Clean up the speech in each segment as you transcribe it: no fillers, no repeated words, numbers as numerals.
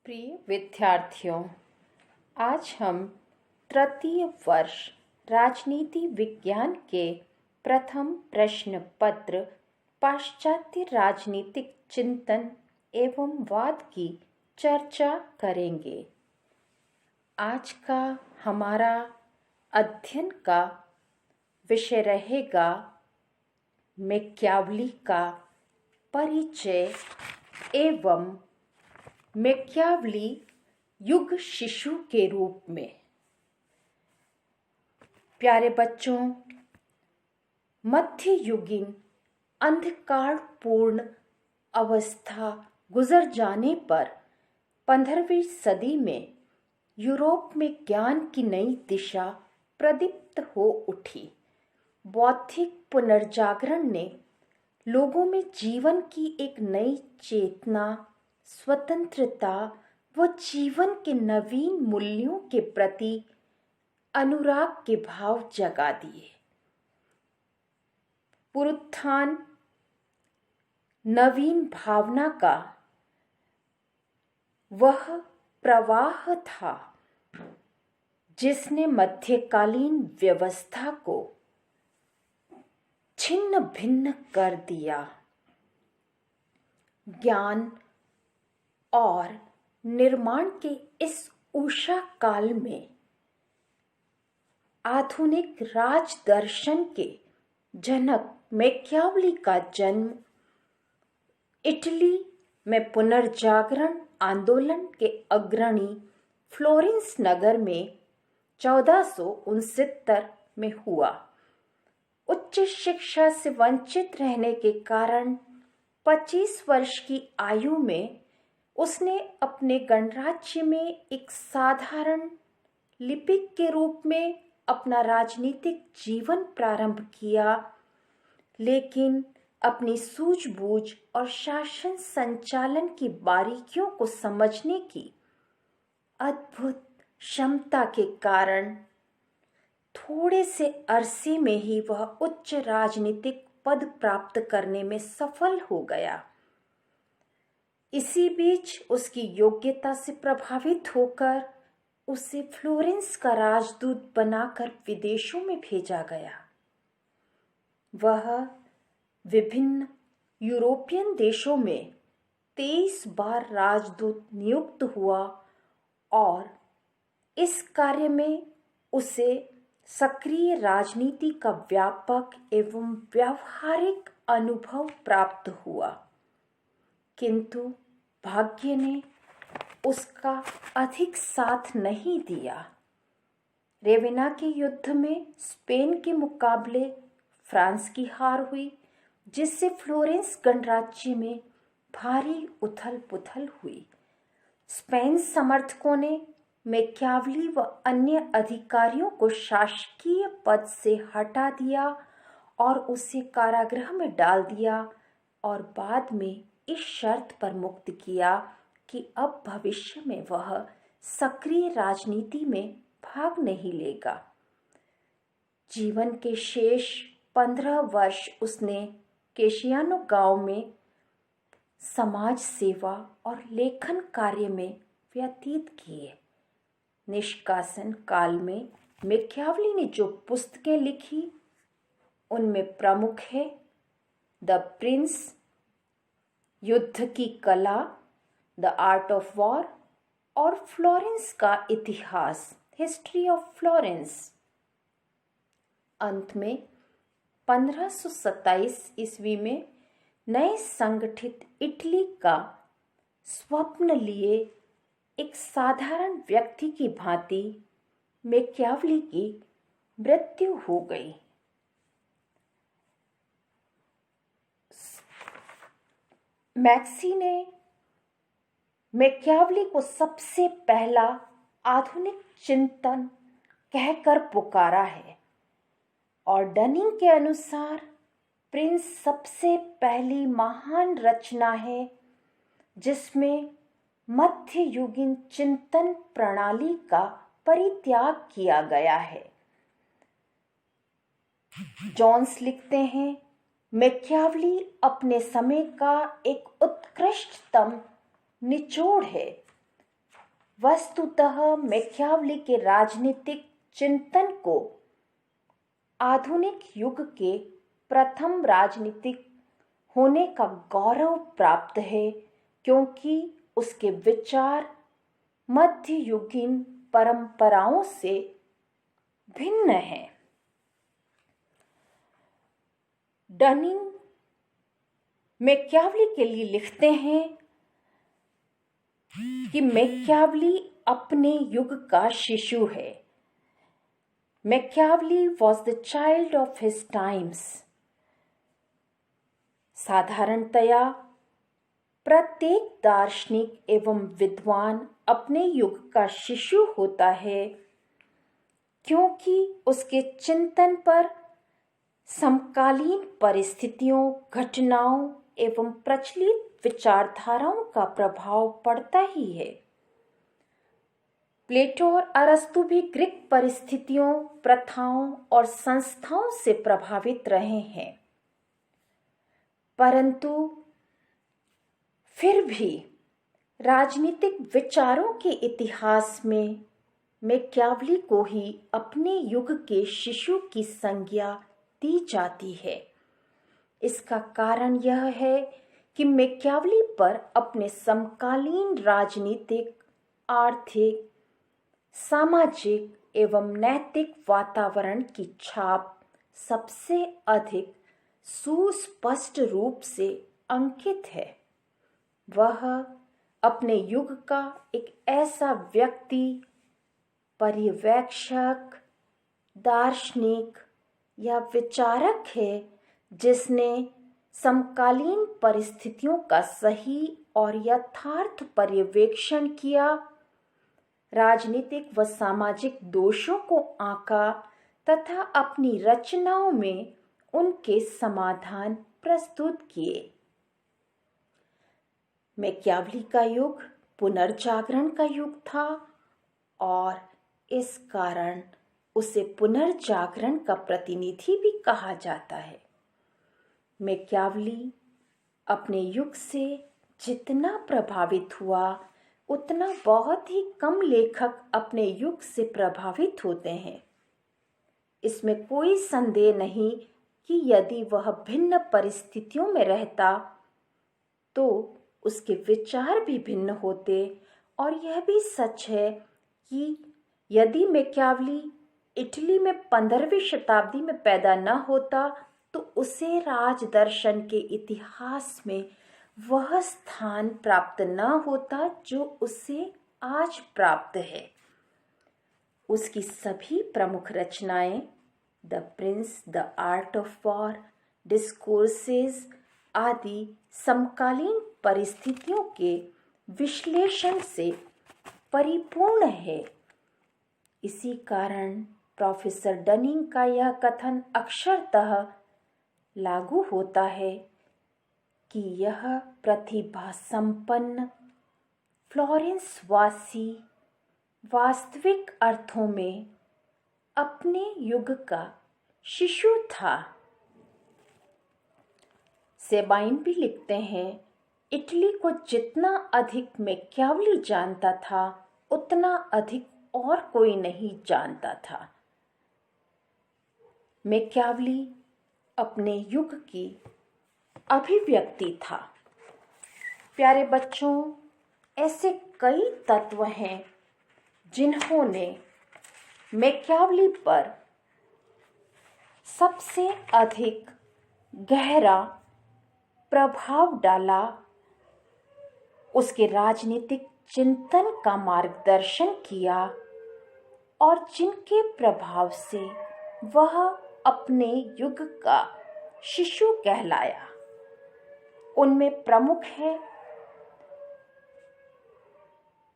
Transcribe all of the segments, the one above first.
प्रिय विद्यार्थियों, आज हम तृतीय वर्ष राजनीति विज्ञान के प्रथम प्रश्न पत्र पाश्चात्य राजनीतिक चिंतन एवं वाद की चर्चा करेंगे। आज का हमारा अध्ययन का विषय रहेगा मैकियावेली का परिचय एवं मैकियावेली युग शिशु के रूप में। प्यारे बच्चों, मध्ययुगीन अंधकारपूर्ण अवस्था गुजर जाने पर 15वीं सदी में यूरोप में ज्ञान की नई दिशा प्रदीप्त हो उठी। बौद्धिक पुनर्जागरण ने लोगों में जीवन की एक नई चेतना, स्वतंत्रता व जीवन के नवीन मूल्यों के प्रति अनुराग के भाव जगा दिए। पुनरुत्थान नवीन भावना का वह प्रवाह था जिसने मध्यकालीन व्यवस्था को छिन्न भिन्न कर दिया। ज्ञान और निर्माण के इस उषा काल में आधुनिक राजदर्शन के जनक मैकियावेली का जन्म इटली में पुनर्जागरण आंदोलन के अग्रणी फ्लोरेंस नगर में 1469 में हुआ। उच्च शिक्षा से वंचित रहने के कारण 25 वर्ष की आयु में उसने अपने गणराज्य में एक साधारण लिपिक के रूप में अपना राजनीतिक जीवन प्रारंभ किया, लेकिन अपनी सूझबूझ और शासन संचालन की बारीकियों को समझने की अद्भुत क्षमता के कारण थोड़े से अरसे में ही वह उच्च राजनीतिक पद प्राप्त करने में सफल हो गया। इसी बीच उसकी योग्यता से प्रभावित होकर उसे फ्लोरेंस का राजदूत बनाकर विदेशों में भेजा गया। वह विभिन्न यूरोपियन देशों में 23 बार राजदूत नियुक्त हुआ और इस कार्य में उसे सक्रिय राजनीति का व्यापक एवं व्यावहारिक अनुभव प्राप्त हुआ, किंतु भाग्य ने उसका अधिक साथ नहीं दिया। रेवेना के युद्ध में स्पेन के मुकाबले फ्रांस की हार हुई, जिससे फ्लोरेंस गणराज्य में भारी उथल पुथल हुई। स्पेन समर्थकों ने मैकियावेली व अन्य अधिकारियों को शासकीय पद से हटा दिया और उसे कारागृह में डाल दिया और बाद में इस शर्त पर मुक्त किया कि अब भविष्य में वह सक्रिय राजनीति में भाग नहीं लेगा। जीवन के शेष 15 वर्ष उसने केशियानो गांव में समाज सेवा और लेखन कार्य में व्यतीत किए। निष्कासन काल में मैकियावेली ने जो पुस्तकें लिखी उनमें प्रमुख है द प्रिंस, युद्ध की कला, द आर्ट ऑफ वॉर और फ्लोरेंस का इतिहास, हिस्ट्री ऑफ फ्लोरेंस। अंत में 1527 ईस्वी में नए संगठित इटली का स्वप्न लिए एक साधारण व्यक्ति की भांति मैकियावेली की मृत्यु हो गई। मैक्सी ने मैकियावेली को सबसे पहला आधुनिक चिंतन कहकर पुकारा है और डनिंग के अनुसार प्रिंस सबसे पहली महान रचना है जिसमें मध्ययुगीन चिंतन प्रणाली का परित्याग किया गया है। जॉन्स लिखते हैं, मैकियावेली अपने समय का एक उत्कृष्टतम निचोड़ है वस्तुतः मैकियावेली के राजनीतिक चिंतन को आधुनिक युग के प्रथम राजनीतिक होने का गौरव प्राप्त है, क्योंकि उसके विचार मध्ययुगीन परंपराओं से भिन्न हैं। डनिंग मैकियावेली के लिए लिखते हैं कि मैकियावेली अपने युग का शिशु है। Machiavelli was the child of his times. साधारणतया प्रत्येक दार्शनिक एवं विद्वान अपने युग का शिशु होता है, क्योंकि उसके चिंतन पर समकालीन परिस्थितियों, घटनाओं एवं प्रचलित विचारधाराओं का प्रभाव पड़ता ही है। प्लेटो और अरस्तु भी ग्रीक परिस्थितियों, प्रथाओं और संस्थाओं से प्रभावित रहे हैं, परंतु फिर भी राजनीतिक विचारों के इतिहास में मैकियावेली को ही अपने युग के शिशु की संज्ञा दी जाती है। इसका कारण यह है कि मैकियावेली पर अपने समकालीन राजनीतिक, आर्थिक, सामाजिक एवं नैतिक वातावरण की छाप सबसे अधिक सुस्पष्ट रूप से अंकित है। वह अपने युग का एक ऐसा व्यक्ति, पर्यवेक्षक, दार्शनिक या विचारक है जिसने समकालीन परिस्थितियों का सही और यथार्थ पर्यवेक्षण किया, राजनीतिक व सामाजिक दोषों को आंका तथा अपनी रचनाओं में उनके समाधान प्रस्तुत किए। मैकियावेली का युग पुनर्जागरण का युग था और इस कारण उसे पुनर्जागरण का प्रतिनिधि भी कहा जाता है। मैकियावेली अपने युग से जितना प्रभावित हुआ, उतना बहुत ही कम लेखक अपने युग से प्रभावित होते हैं। इसमें कोई संदेह नहीं कि यदि वह भिन्न परिस्थितियों में रहता तो उसके विचार भी भिन्न होते, और यह भी सच है कि यदि मैकियावेली इटली में 15वीं शताब्दी में पैदा न होता तो उसे राजदर्शन के इतिहास में वह स्थान प्राप्त न होता जो उसे आज प्राप्त है। उसकी सभी प्रमुख रचनाएं the Prince, the art of war, discourses आदि समकालीन परिस्थितियों के विश्लेषण से परिपूर्ण है। इसी कारण प्रोफेसर डनिंग का यह कथन अक्षरतः लागू होता है कि यह प्रतिभा संपन्न फ्लोरेंस वासी वास्तविक अर्थों में अपने युग का शिशु था। सेबाइन भी लिखते हैं, इटली को जितना अधिक मैकियावेली जानता था उतना अधिक और कोई नहीं जानता था। मैकियावेली अपने युग की अभिव्यक्ति था। प्यारे बच्चों, ऐसे कई तत्व हैं जिन्होंने मैकियावेली पर सबसे अधिक गहरा प्रभाव डाला, उसके राजनीतिक चिंतन का मार्गदर्शन किया और जिनके प्रभाव से वह अपने युग का शिशु कहलाया। उनमें प्रमुख है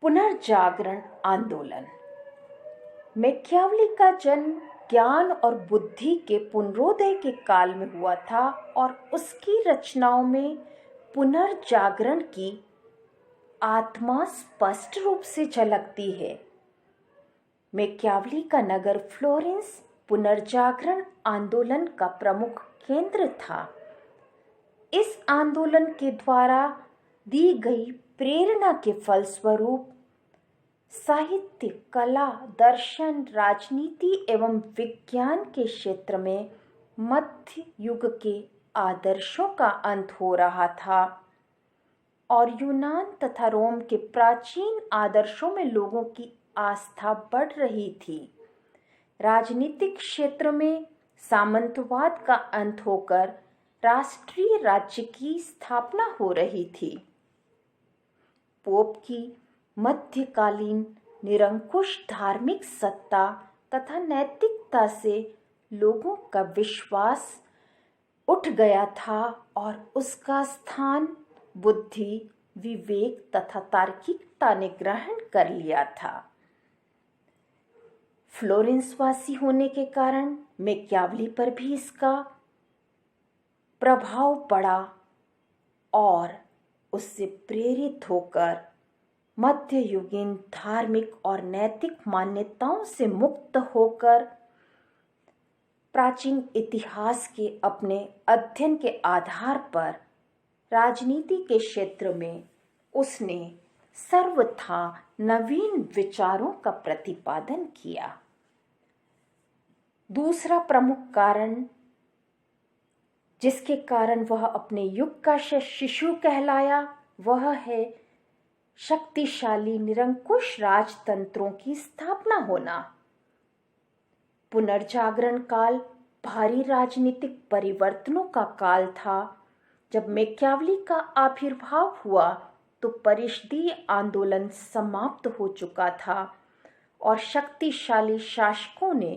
पुनर्जागरण आंदोलन। मैकियावेली का जन्म ज्ञान और बुद्धि के पुनरोदय के काल में हुआ था और उसकी रचनाओं में पुनर्जागरण की आत्मा स्पष्ट रूप से झलकती है। मैकियावेली का नगर फ्लोरेंस पुनर्जागरण आंदोलन का प्रमुख केंद्र था। इस आंदोलन के द्वारा दी गई प्रेरणा के फलस्वरूप साहित्य, कला, दर्शन, राजनीति एवं विज्ञान के क्षेत्र में मध्य युग के आदर्शों का अंत हो रहा था और यूनान तथा रोम के प्राचीन आदर्शों में लोगों की आस्था बढ़ रही थी। राजनीतिक क्षेत्र में सामंतवाद का अंत होकर राष्ट्रीय राज्य की स्थापना हो रही थी। पोप की मध्यकालीन निरंकुश धार्मिक सत्ता तथा नैतिकता से लोगों का विश्वास उठ गया था और उसका स्थान बुद्धि, विवेक तथा तार्किकता ने ग्रहण कर लिया था। फ्लोरेंस वासी होने के कारण मैकियावली पर भी इसका प्रभाव पड़ा और उससे प्रेरित होकर मध्ययुगीन धार्मिक और नैतिक मान्यताओं से मुक्त होकर प्राचीन इतिहास के अपने अध्ययन के आधार पर राजनीति के क्षेत्र में उसने सर्वथा नवीन विचारों का प्रतिपादन किया। दूसरा प्रमुख कारण जिसके कारण वह अपने युग का शिशु कहलाया, वह है शक्तिशाली निरंकुश राजतंत्रों की स्थापना होना। पुनर्जागरण काल भारी राजनीतिक परिवर्तनों का काल था। जब मैकियावली का आविर्भाव हुआ तो परिषदीय आंदोलन समाप्त हो चुका था और शक्तिशाली शासकों ने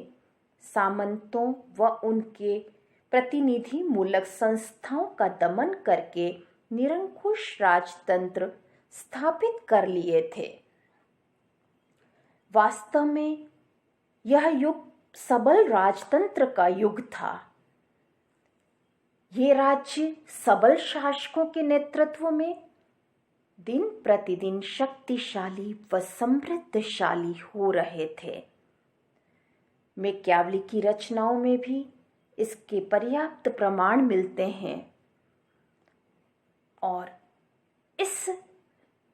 सामंतों व उनके प्रतिनिधि मूलक संस्थाओं का दमन करके निरंकुश राजतंत्र स्थापित कर लिए थे। वास्तव में यह युग सबल राजतंत्र का युग था। ये राज्य सबल शासकों के नेतृत्व में दिन प्रतिदिन शक्तिशाली व समृद्धशाली हो रहे थे। मैकियावली की रचनाओं में भी इसके पर्याप्त प्रमाण मिलते हैं और इस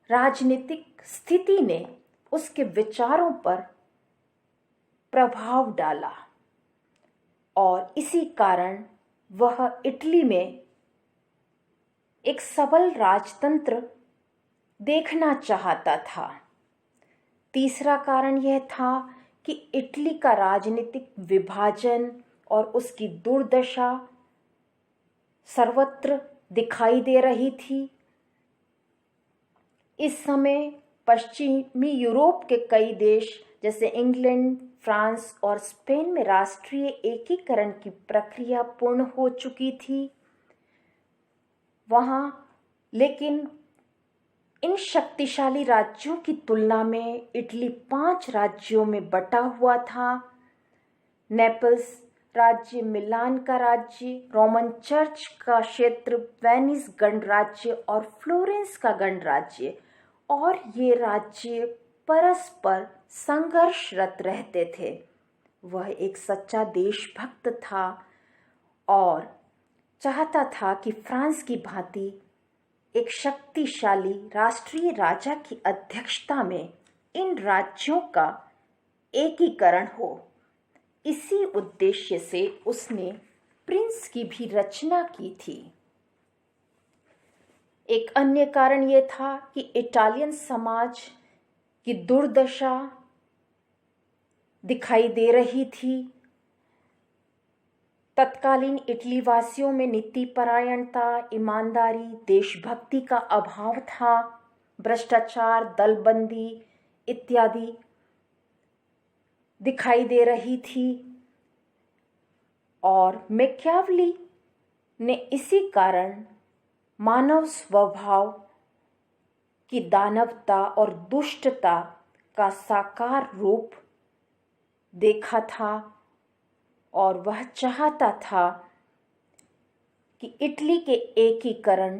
राजनीतिक स्थिति ने उसके विचारों पर प्रभाव डाला और इसी कारण वह इटली में एक सबल राजतंत्र देखना चाहता था। तीसरा कारण यह था कि इटली का राजनीतिक विभाजन और उसकी दुर्दशा सर्वत्र दिखाई दे रही थी। इस समय पश्चिमी यूरोप के कई देश जैसे इंग्लैंड, फ्रांस और स्पेन में राष्ट्रीय एकीकरण की प्रक्रिया पूर्ण हो चुकी थी। वहाँ लेकिन इन शक्तिशाली राज्यों की तुलना में इटली 5 राज्यों में बटा हुआ था। नेपल्स राज्य, मिलान का राज्य, रोमन चर्च का क्षेत्र, वेनिस गणराज्य और फ्लोरेंस का गणराज्य, और ये राज्य परस्पर संघर्षरत रहते थे। वह एक सच्चा देशभक्त था और चाहता था कि फ्रांस की भांति एक शक्तिशाली राष्ट्रीय राजा की अध्यक्षता में इन राज्यों का एकीकरण हो। इसी उद्देश्य से उसने प्रिंस की भी रचना की थी। एक अन्य कारण यह था कि इटालियन समाज की दुर्दशा दिखाई दे रही थी। तत्कालीन इटली वासियों में नीतिपरायणता, ईमानदारी, देशभक्ति का अभाव था। भ्रष्टाचार, दलबंदी इत्यादि दिखाई दे रही थी और मैकियावली ने इसी कारण मानव स्वभाव की दानवता और दुष्टता का साकार रूप देखा था और वह चाहता था कि इटली के एकीकरण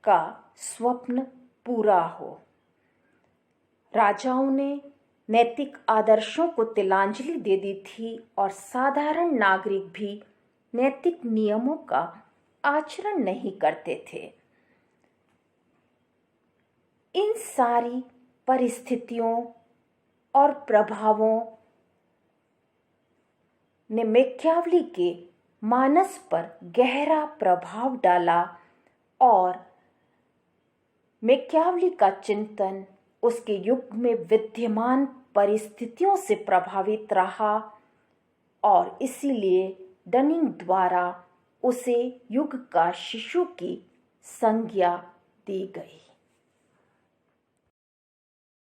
का स्वप्न पूरा हो। राजाओं ने नैतिक आदर्शों को तिलांजलि दे दी थी और साधारण नागरिक भी नैतिक नियमों का आचरण नहीं करते थे। इन सारी परिस्थितियों और प्रभावों ने मैकियावेली के मानस पर गहरा प्रभाव डाला और मैकियावेली का चिंतन उसके युग में विद्यमान परिस्थितियों से प्रभावित रहा और इसीलिए डनिंग द्वारा उसे युग का शिशु की संज्ञा दी गई।